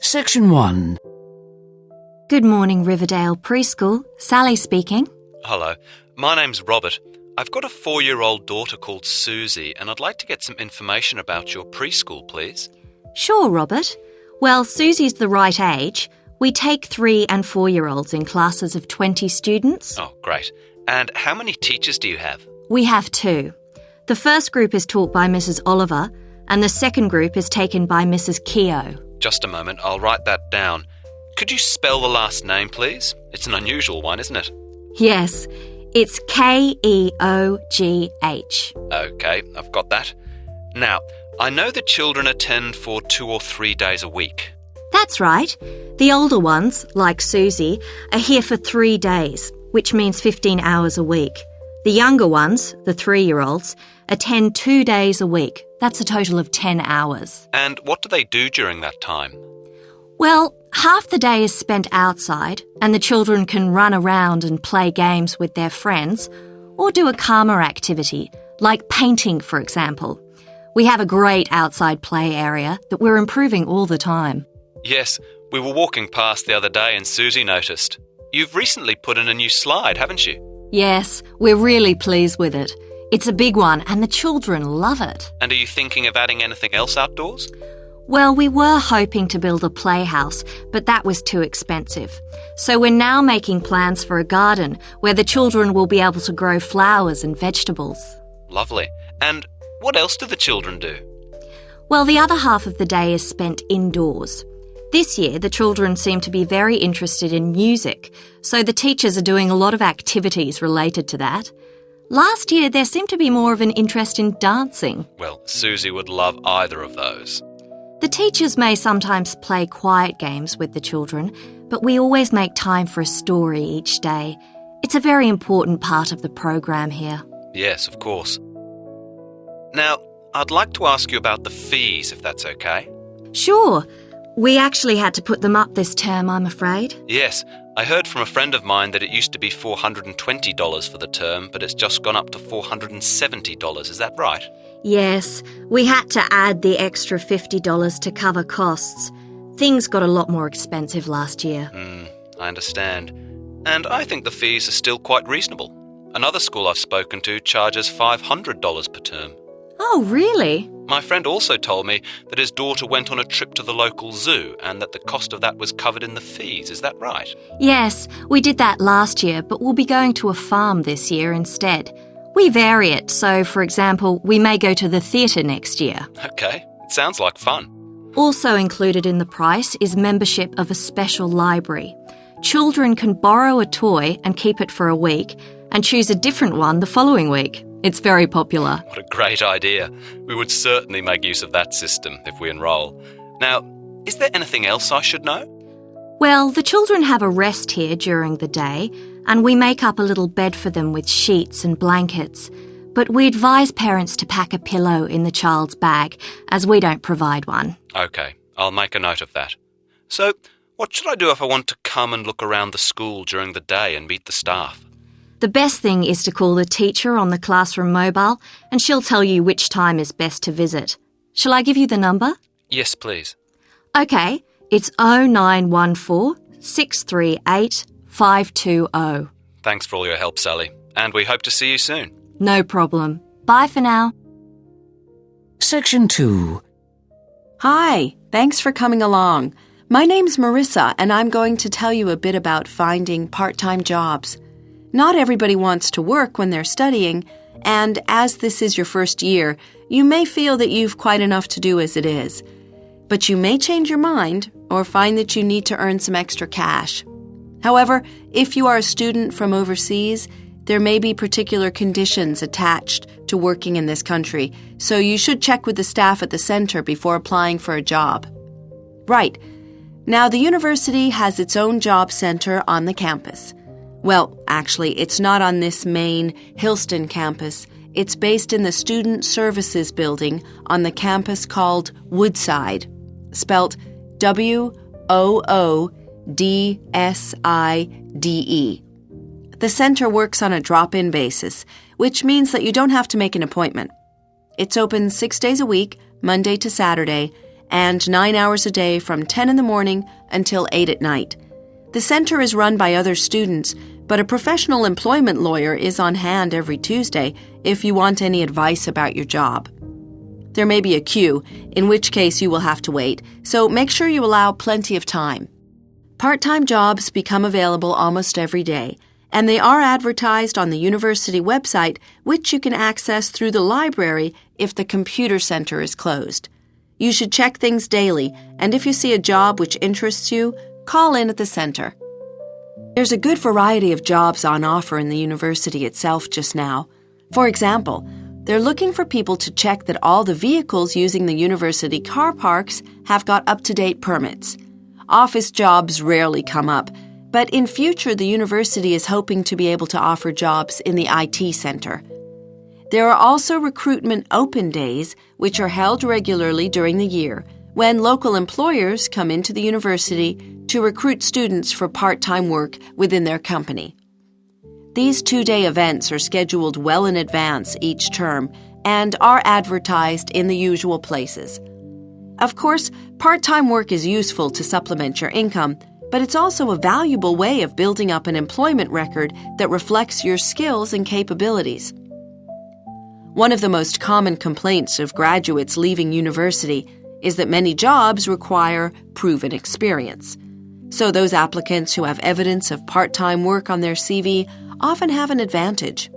Section 1. Good morning, Riverdale Preschool. Sally speaking. Hello, my name's Robert. I've got a 4-year-old daughter called Susie, and I'd like to get some information about your preschool, please. Sure, Robert. Well, Susie's the right age. We take 3 and 4-year-olds in classes of 20 students. Oh, great. And how many teachers do you have? We have 2. The first group is taught by Mrs. Oliver, and the second group is taken by Mrs. Keogh. Just a moment, I'll write that down. Could you spell the last name, please? It's an unusual one, isn't it? Yes, it's Keogh. OK, I've got that. Now, I know the children attend for 2 or 3 days a week. That's right. The older ones, like Susie, are here for 3 days, which means 15 hours a week. The younger ones, the 3-year-olds, attend 2 days a week. That's a total of 10 hours. And what do they do during that time? Well, half the day is spent outside, and the children can run around and play games with their friends, or do a calmer activity, like painting, for example. We have a great outside play area that we're improving all the time. Yes, we were walking past the other day and Susie noticed. You've recently put in a new slide, haven't you? Yes, we're really pleased with it. It's a big one, and the children love it. And are you thinking of adding anything else outdoors? Well, we were hoping to build a playhouse, but that was too expensive. So we're now making plans for a garden where the children will be able to grow flowers and vegetables. Lovely. And what else do the children do? Well, the other half of the day is spent indoors. This year, the children seem to be very interested in music, so the teachers are doing a lot of activities related to that. Last year, there seemed to be more of an interest in dancing. Well, Susie would love either of those. The teachers may sometimes play quiet games with the children, but we always make time for a story each day. It's a very important part of the program here. Yes, of course. Now, I'd like to ask you about the fees, if that's okay. Sure. We actually had to put them up this term, I'm afraid. Yes, I heard from a friend of mine that it used to be $420 for the term, but it's just gone up to $470. Is that right? Yes, we had to add the extra $50 to cover costs. Things got a lot more expensive last year. I understand. And I think the fees are still quite reasonable. Another school I've spoken to charges $500 per term. Oh, really? My friend also told me that his daughter went on a trip to the local zoo and that the cost of that was covered in the fees. Is that right? Yes, we did that last year, but we'll be going to a farm this year instead. We vary it, so, for example, we may go to the theatre next year. OK, it sounds like fun. Also included in the price is membership of a special library. Children can borrow a toy and keep it for a week and choose a different one the following week. It's very popular. What a great idea. We would certainly make use of that system if we enrol. Now, is there anything else I should know? Well, the children have a rest here during the day, and we make up a little bed for them with sheets and blankets. But we advise parents to pack a pillow in the child's bag, as we don't provide one. OK, I'll make a note of that. So, what should I do if I want to come and look around the school during the day and meet the staff? The best thing is to call the teacher on the classroom mobile, and she'll tell you which time is best to visit. Shall I give you the number? Yes, please. OK, it's 0914 638 520. Thanks for all your help, Sally. And we hope to see you soon. No problem. Bye for now. Section 2. Hi, thanks for coming along. My name's Marissa, and I'm going to tell you a bit about finding part-time jobs. Not everybody wants to work when they're studying, and as this is your first year, you may feel that you've quite enough to do as it is. But you may change your mind or find that you need to earn some extra cash. However, if you are a student from overseas, there may be particular conditions attached to working in this country, so you should check with the staff at the center before applying for a job. Right. Now, the university has its own job center on the campus. Well, actually, it's not on this main Hillston campus. It's based in the Student Services Building on the campus called Woodside, spelt WOODSIDE. The center works on a drop-in basis, which means that you don't have to make an appointment. It's open 6 days a week, Monday to Saturday, and 9 hours a day from 10 in the morning until 8 at night. The center is run by other students, but a professional employment lawyer is on hand every Tuesday if you want any advice about your job. There may be a queue, in which case you will have to wait, so make sure you allow plenty of time. Part-time jobs become available almost every day, and they are advertised on the university website, which you can access through the library if the computer center is closed. You should check things daily, and if you see a job which interests you, call in at the center. There's a good variety of jobs on offer in the university itself just now. For example, they're looking for people to check that all the vehicles using the university car parks have got up-to-date permits. Office jobs rarely come up, but in future the university is hoping to be able to offer jobs in the IT center. There are also recruitment open days, which are held regularly during the year, when local employers come into the university to recruit students for part-time work within their company. These 2-day events are scheduled well in advance each term and are advertised in the usual places. Of course, part-time work is useful to supplement your income, but it's also a valuable way of building up an employment record that reflects your skills and capabilities. One of the most common complaints of graduates leaving university is that many jobs require proven experience. So those applicants who have evidence of part-time work on their CV often have an advantage.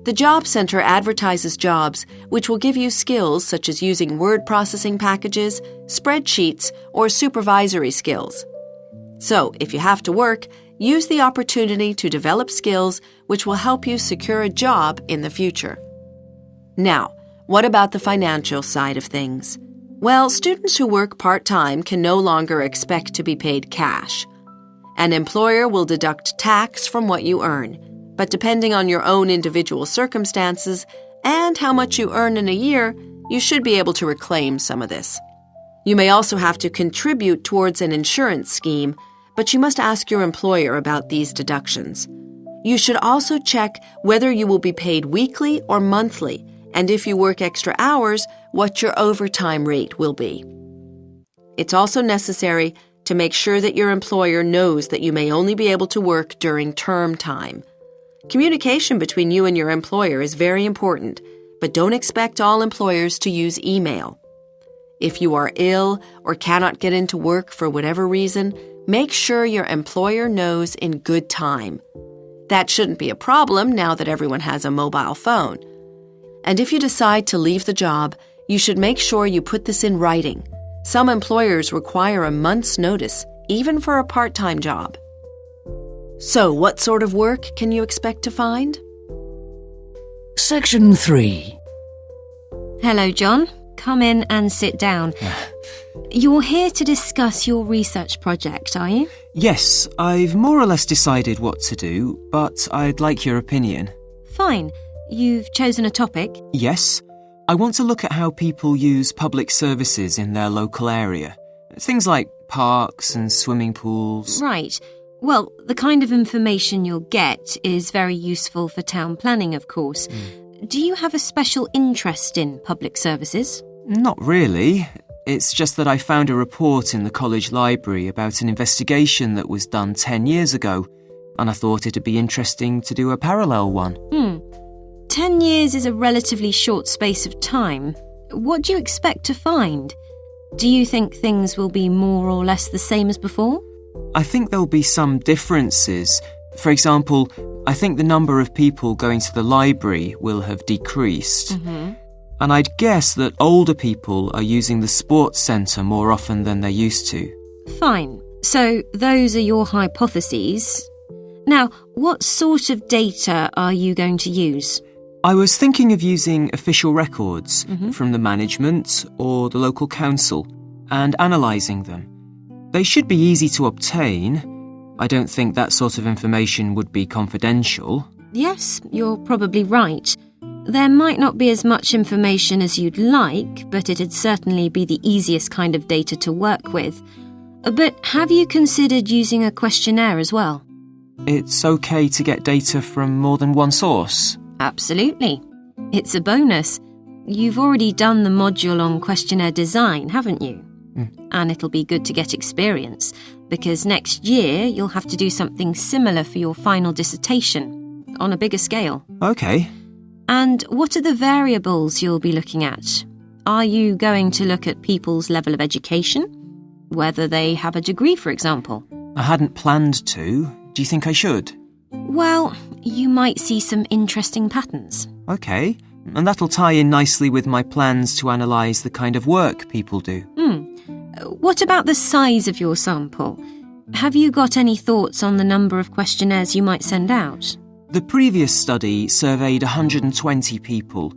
The Job Center advertises jobs which will give you skills such as using word processing packages, spreadsheets, or supervisory skills. So, if you have to work, use the opportunity to develop skills which will help you secure a job in the future. Now, what about the financial side of things? Well, students who work part-time can no longer expect to be paid cash. An employer will deduct tax from what you earn, but depending on your own individual circumstances and how much you earn in a year, you should be able to reclaim some of this. You may also have to contribute towards an insurance scheme, but you must ask your employer about these deductions. You should also check whether you will be paid weekly or monthly, and if you work extra hours, what your overtime rate will be. It's also necessary to make sure that your employer knows that you may only be able to work during term time. Communication between you and your employer is very important, but don't expect all employers to use email. If you are ill or cannot get into work for whatever reason, make sure your employer knows in good time. That shouldn't be a problem now that everyone has a mobile phone. And if you decide to leave the job, you should make sure you put this in writing. Some employers require a month's notice, even for a part-time job. So, what sort of work can you expect to find? Section 3. Hello, John. Come in and sit down. You're here to discuss your research project, are you? Yes, I've more or less decided what to do, but I'd like your opinion. Fine. You've chosen a topic? Yes. I want to look at how people use public services in their local area. Things like parks and swimming pools. Right. Well, the kind of information you'll get is very useful for town planning, of course. Do you have a special interest in public services? Not really. It's just that I found a report in the college library about an investigation that was done 10 years ago, and I thought it'd be interesting to do a parallel one. 10 years is a relatively short space of time. What do you expect to find? Do you think things will be more or less the same as before? I think there'll be some differences. For example, I think the number of people going to the library will have decreased. And I'd guess that older people are using the sports centre more often than they used to. Fine. So those are your hypotheses. Now, what sort of data are you going to use? I was thinking of using official records from the management or the local council and analysing them. They should be easy to obtain. I don't think that sort of information would be confidential. Yes, you're probably right. There might not be as much information as you'd like, but it'd certainly be the easiest kind of data to work with. But have you considered using a questionnaire as well? It's okay to get data from more than one source? Absolutely. It's a bonus. You've already done the module on questionnaire design, haven't you? And it'll be good to get experience, because next year you'll have to do something similar for your final dissertation, on a bigger scale. Okay. And what are the variables you'll be looking at? Are you going to look at people's level of education? Whether they have a degree, for example? I hadn't planned to. Do you think I should? Well, you might see some interesting patterns. Okay. And that'll tie in nicely with my plans to analyse the kind of work people do. What about the size of your sample? Have you got any thoughts on the number of questionnaires you might send out? The previous study surveyed 120 people.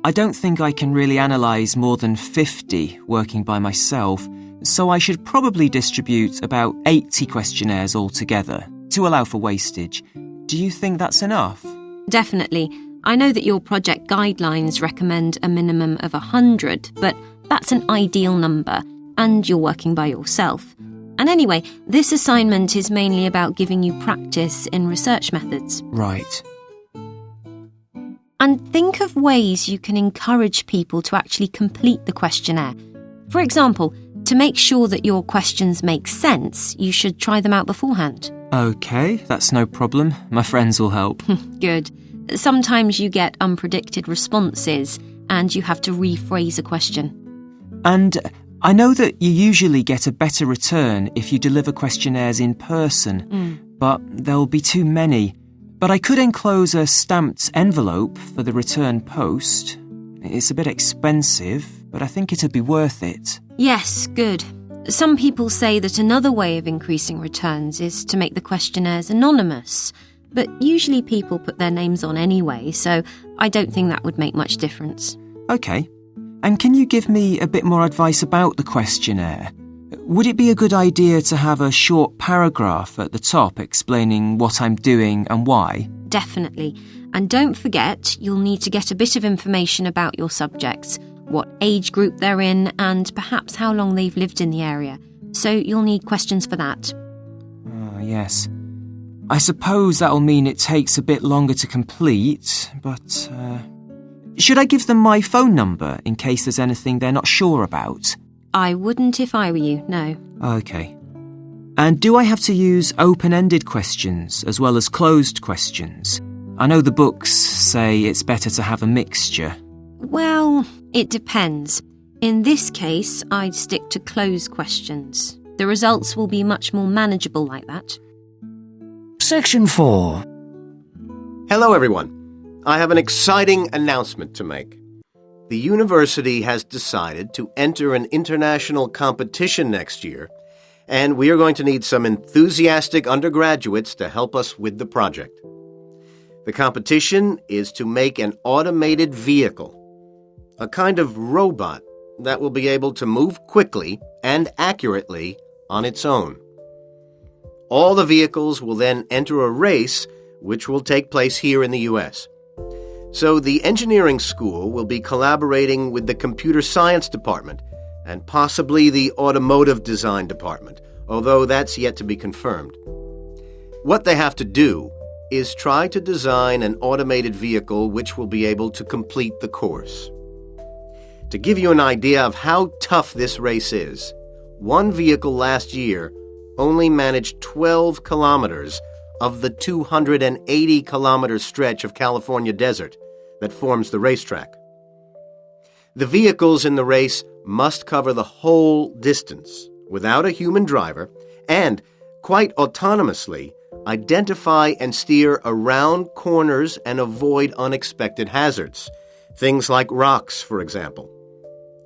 I don't think I can really analyse more than 50 working by myself, so I should probably distribute about 80 questionnaires altogether to allow for wastage. Do you think that's enough? Definitely. I know that your project guidelines recommend a minimum of 100, but that's an ideal number, and you're working by yourself. And anyway, this assignment is mainly about giving you practice in research methods. Right. And think of ways you can encourage people to actually complete the questionnaire. For example, to make sure that your questions make sense, you should try them out beforehand. Okay, that's no problem. My friends will help. Good. Sometimes you get unpredicted responses and you have to rephrase a question. And I know that you usually get a better return if you deliver questionnaires in person, but there'll be too many. But I could enclose a stamped envelope for the return post. It's a bit expensive, but I think it'd be worth it. Yes, good. Some people say that another way of increasing returns is to make the questionnaires anonymous. But usually people put their names on anyway, so I don't think that would make much difference. Okay. And can you give me a bit more advice about the questionnaire? Would it be a good idea to have a short paragraph at the top explaining what I'm doing and why? Definitely. And don't forget, you'll need to get a bit of information about your subjects, what age group they're in, and perhaps how long they've lived in the area. So you'll need questions for that. Yes. I suppose that'll mean it takes a bit longer to complete, but should I give them my phone number in case there's anything they're not sure about? I wouldn't if I were you, no. Okay. And do I have to use open-ended questions as well as closed questions? I know the books say it's better to have a mixture. Well, it depends. In this case, I'd stick to closed questions. The results will be much more manageable like that. Section 4. Hello, everyone. I have an exciting announcement to make. The university has decided to enter an international competition next year, and we are going to need some enthusiastic undergraduates to help us with the project. The competition is to make an automated vehicle, a kind of robot that will be able to move quickly and accurately on its own. All the vehicles will then enter a race which will take place here in the U.S. So the engineering school will be collaborating with the computer science department and possibly the automotive design department, although that's yet to be confirmed. What they have to do is try to design an automated vehicle which will be able to complete the course. To give you an idea of how tough this race is, one vehicle last year only managed 12 kilometers of the 280-kilometer stretch of California desert that forms the racetrack. The vehicles in the race must cover the whole distance without a human driver and, quite autonomously, identify and steer around corners and avoid unexpected hazards, things like rocks, for example.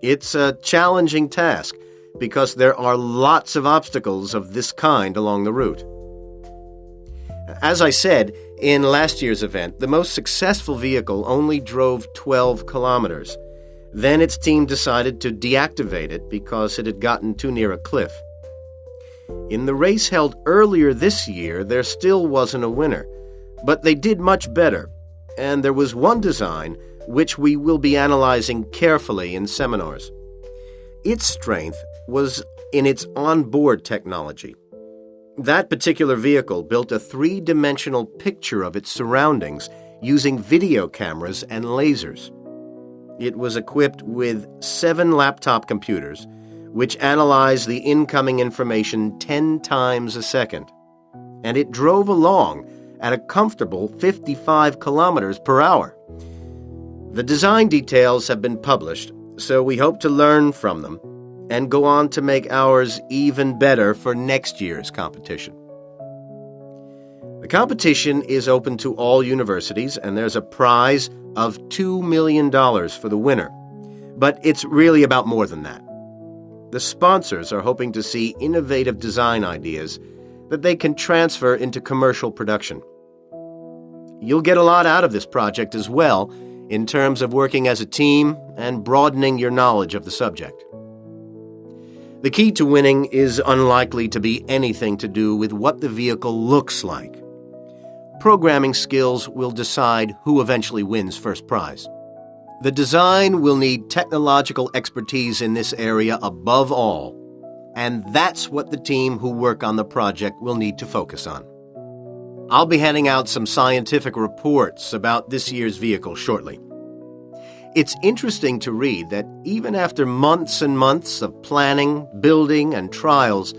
It's a challenging task because there are lots of obstacles of this kind along the route. As I said, in last year's event, the most successful vehicle only drove 12 kilometers. Then its team decided to deactivate it because it had gotten too near a cliff. In the race held earlier this year, there still wasn't a winner, but they did much better, and there was one design which we will be analyzing carefully in seminars. Its strength was in its onboard technology. That particular vehicle built a three-dimensional picture of its surroundings using video cameras and lasers. It was equipped with 7 laptop computers, which analyzed the incoming information 10 times a second. And it drove along at a comfortable 55 kilometers per hour. The design details have been published, so we hope to learn from them and go on to make ours even better for next year's competition. The competition is open to all universities, and there's a prize of $2 million for the winner. But it's really about more than that. The sponsors are hoping to see innovative design ideas that they can transfer into commercial production. You'll get a lot out of this project as well, in terms of working as a team and broadening your knowledge of the subject. The key to winning is unlikely to be anything to do with what the vehicle looks like. Programming skills will decide who eventually wins first prize. The design will need technological expertise in this area above all, and that's what the team who work on the project will need to focus on. I'll be handing out some scientific reports about this year's vehicle shortly. It's interesting to read that even after months and months of planning, building, and trials,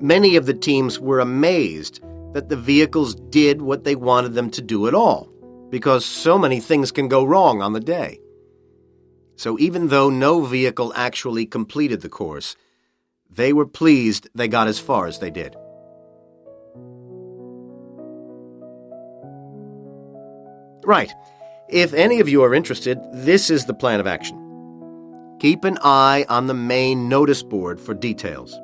many of the teams were amazed that the vehicles did what they wanted them to do at all, because so many things can go wrong on the day. So even though no vehicle actually completed the course, they were pleased they got as far as they did. Right. If any of you are interested, this is the plan of action. Keep an eye on the main notice board for details.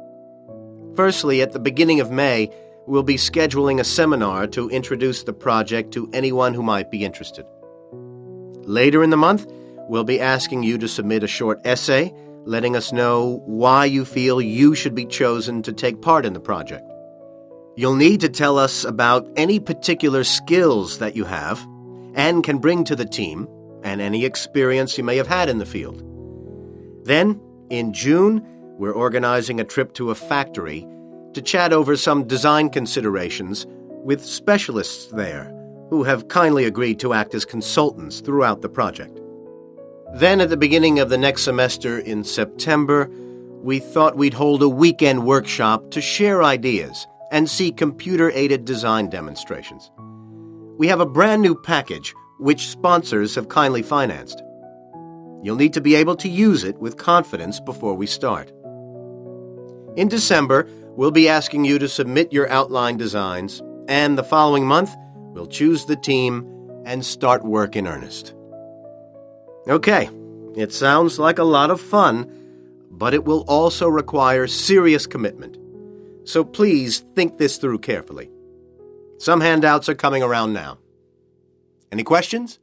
Firstly, at the beginning of May, we'll be scheduling a seminar to introduce the project to anyone who might be interested. Later in the month, we'll be asking you to submit a short essay, letting us know why you feel you should be chosen to take part in the project. You'll need to tell us about any particular skills that you have and can bring to the team, and any experience you may have had in the field. Then, in June, we're organizing a trip to a factory to chat over some design considerations with specialists there who have kindly agreed to act as consultants throughout the project. Then, at the beginning of the next semester in September, we thought we'd hold a weekend workshop to share ideas and see computer-aided design demonstrations. We have a brand new package which sponsors have kindly financed. You'll need to be able to use it with confidence before we start. In December, we'll be asking you to submit your outline designs, and the following month, we'll choose the team and start work in earnest. Okay, it sounds like a lot of fun, but it will also require serious commitment. So please think this through carefully. Some handouts are coming around now. Any questions?